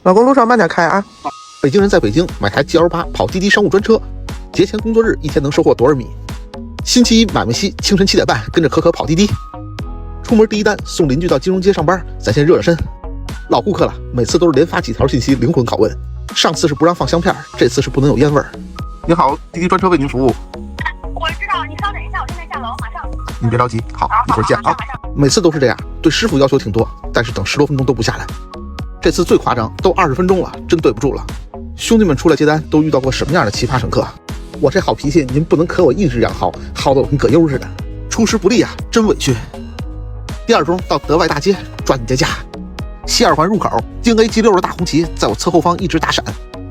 老公，路上慢点开啊！北京人在北京买台 GL8跑滴滴商务专车，节前工作日一天能收获多少米？星期一买卖西清晨7点半跟着可可跑滴滴，出门第一单送邻居到金融街上班，咱先热热身。老顾客了，每次都是连发几条信息灵魂拷问。上次是不让放香片，这次是不能有烟味儿。你好，滴滴专车为您服务。我知道，你稍等一下，我正在下楼，马上。您别着急，好，一会儿见啊。每次都是这样，对师傅要求挺多，但是等10多分钟都不下来。这次最夸张，都20分钟了，真对不住了。兄弟们出来接单都遇到过什么样的奇葩乘客？我这好脾气，您不能可我1日2薅，薅得我跟葛优似的，出师不利啊，真委屈。第2中到德外大街，抓紧接驾。西2环入口，京 A G6的大红旗在我侧后方一直打闪，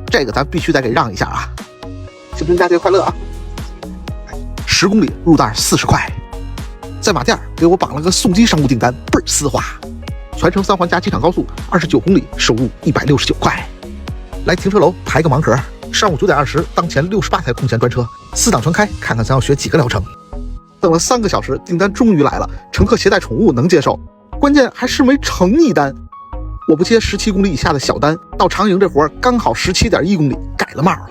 这个咱必须得给让一下啊！新春佳节快乐啊！10公里入袋40块，在马甸给我绑了个送机商务订单，倍儿丝滑。全程3环加机场高速，29公里收入169块。来停车楼排个盲盒，上午9点20，当前68台空前专车，4档全开，看看咱要学几个疗程。等了3个小时，订单终于来了，乘客携带宠物能接受，关键还是没成一单。我不接17公里以下的小单，到长营这活刚好17.1公里，改了帽了。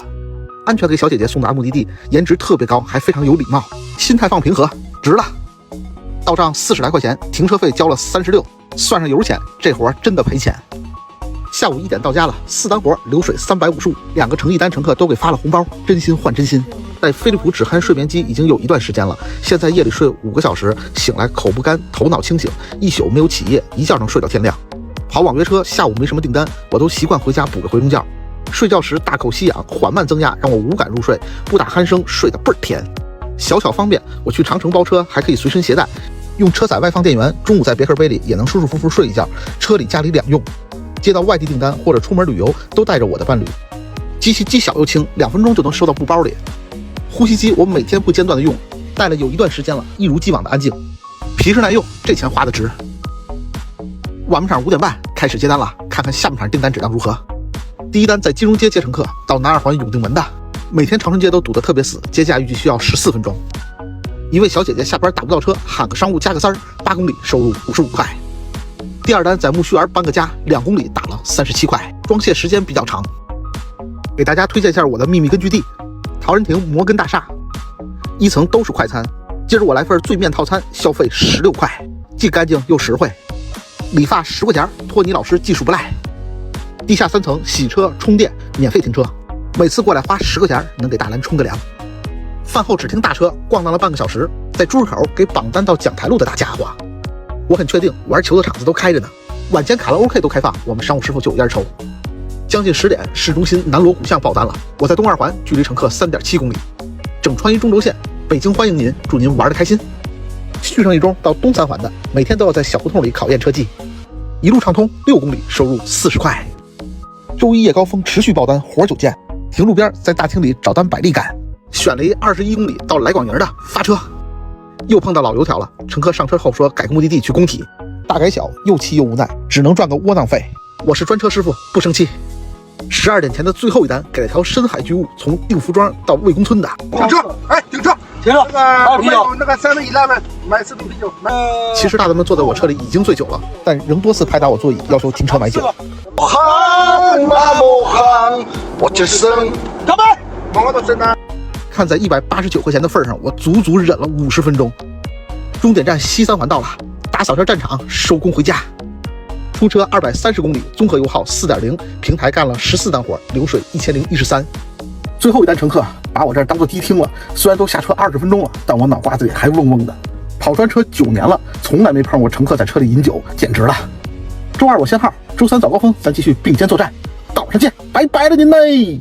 安全给小姐姐送达目的地，颜值特别高，还非常有礼貌，心态放平和，值了。到账40来块钱，停车费交了36，算上油钱，这活真的赔钱。下午1点到家了，4单活流水350，2个乘一单乘客都给发了红包，真心换真心。在飞利浦止鼾睡眠机已经有一段时间了，现在夜里睡5个小时，醒来口不干，头脑清醒，一宿没有起夜，一觉能睡到天亮。跑网约车，下午没什么订单，我都习惯回家补个回笼觉。睡觉时大口吸氧，缓慢增压，让我无感入睡，不打鼾声，睡得倍儿甜。小巧方便，我去长城包车还可以随身携带，用车载外放电源，中午在别克杯里也能舒舒服服睡一觉，车里家里两用。接到外地订单或者出门旅游，都带着我的伴侣。机器既小又轻，2分钟就能收到布包里。呼吸机我每天不间断的用，带了有一段时间了，一如既往的安静，皮实耐用，这钱花的值。晚上5点半开始接单了，看看下半场订单质量如何。第一单在金融街接乘客到南2环永定门的，每天长春街都堵得特别死，接驾预计需要14分钟。一位小姐姐下班打不到车，喊个商务加个3，8公里收入55块。第2单在木樨园搬个家，2公里打了37块，装卸时间比较长。给大家推荐一下我的秘密根据地陶然亭摩根大厦，1层都是快餐，今儿我来份醉面套餐，消费16块，既干净又实惠。理发10块钱，托尼老师技术不赖。地下3层洗车充电免费停车，每次过来花10块钱，能给大兰冲个凉。饭后只停大车，逛荡了半个小时，在朱市口给绑单到讲台路的大家伙。我很确定玩球的场子都开着呢，晚间卡拉 OK 都开放，我们商务师傅就有烟抽。将近10点，市中心南锣鼓巷爆单了，我在东2环，距离乘客3.7公里，整川渝中轴线，北京欢迎您，祝您玩得开心。续上1中到东3环的，每天都要在小胡同里考验车技，一路畅通6公里，收入40块。周一夜高峰持续爆单，活久见，停路边在大厅里找单百力干，选了一21公里到来广营的发车。又碰到老油条了，乘客上车后说改个目的地去工体，大改小，又气又无奈，只能赚个窝囊费。我是专车师傅，不生气。12点前的最后一单，给了条深海巨物，从定福庄到魏公村的。停车！哎，停车！停车！那个7-11买4瓶啤酒。其实大哥们坐在我车里已经醉酒了，但仍多次拍打我座椅，要求停车买酒。我这生干杯！我的真的。看在189块钱的份上，我足足忍了50分钟。终点站西3环到了，打扫下战场，收工回家。出车230公里，综合油耗4.0，平台干了14单活，流水1013。最后一单乘客把我这儿当做迪厅了，虽然都下车20分钟了，但我脑瓜子里还嗡嗡的。跑专车9年了，从来没碰过乘客在车里饮酒，简直了。周2我限号，周3早高峰咱继续并肩作战，岛上见，拜拜了您嘞！